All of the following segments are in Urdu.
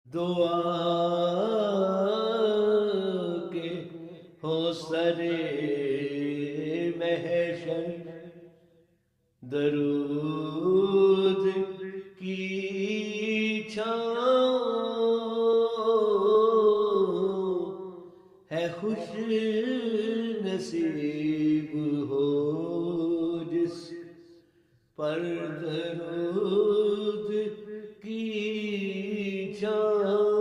دعا کے ہو سرے محشر، درود کی چھاؤں ہے، خوش نصیب ہو جس پر درود کی چھاؤں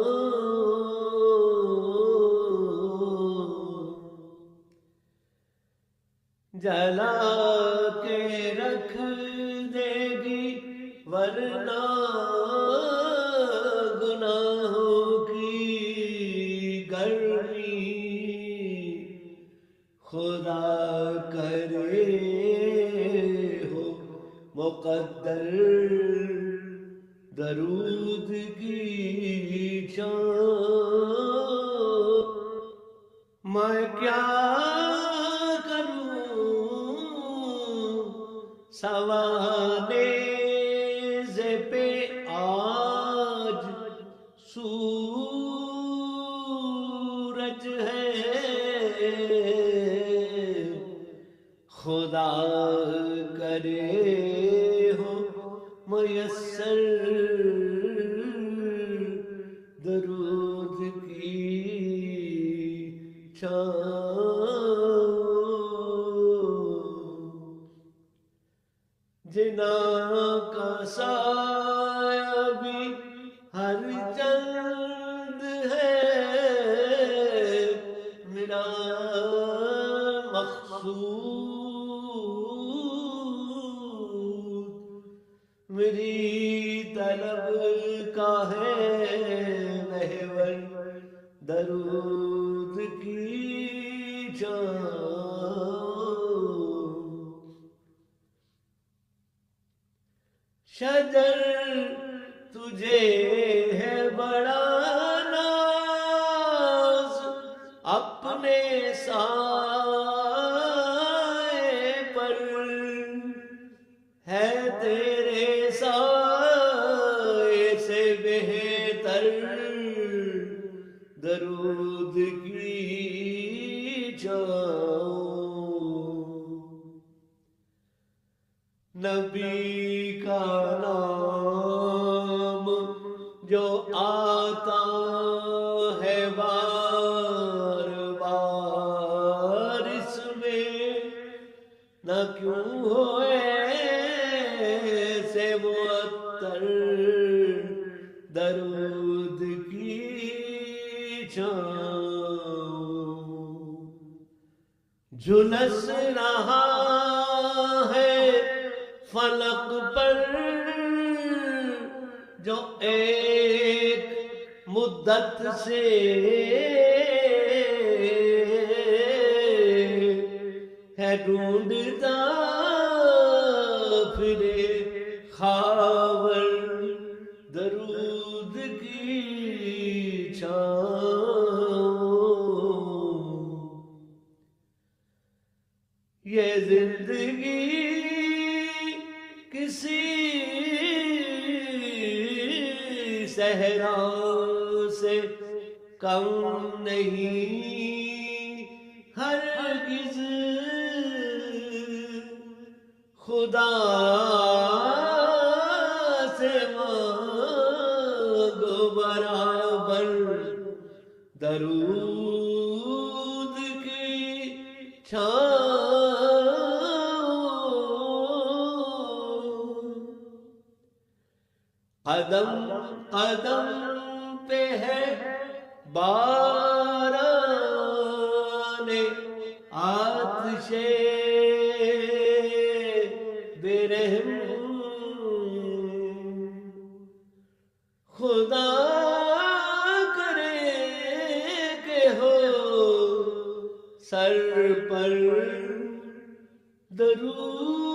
جلا کے رکھ دے گی، ورنہ گناہوں کی گرمی خدا کرے ہو مقدر درود کی چھاؤں۔ میں کیا سوانیز پہ آج سورج ہے، خدا کرے ہو میسر درود کی چھاؤں۔ جنا کا سایہ بھی ہر چند ہے، میرا مقصود میری طلب کا ہے محور درود کی چھاؤں۔ شجر تجھے ہے بڑا ناز، اپنے سائے پر ہے تیرے سائے سے بہتر درود کی چھاؤں۔ نبی کا نام جو آتا ہے بار بار، اس میں نہ کیوں ہوئے سے معطر درود کی چھاؤں۔ جھلس رہا ہے فلک پر جو ایک مدت سے ہے، ڈھونڈتا پھرے خاور درود کی چھاؤں۔ یہ زندگی کسی صحرا سے کم نہیں، ہرگز خدا سے مانگو برابر درود کی چھاؤں۔ قدم قدم پہ ہے باران آتش برہم، خدا کرے کہ ہو سر پر درود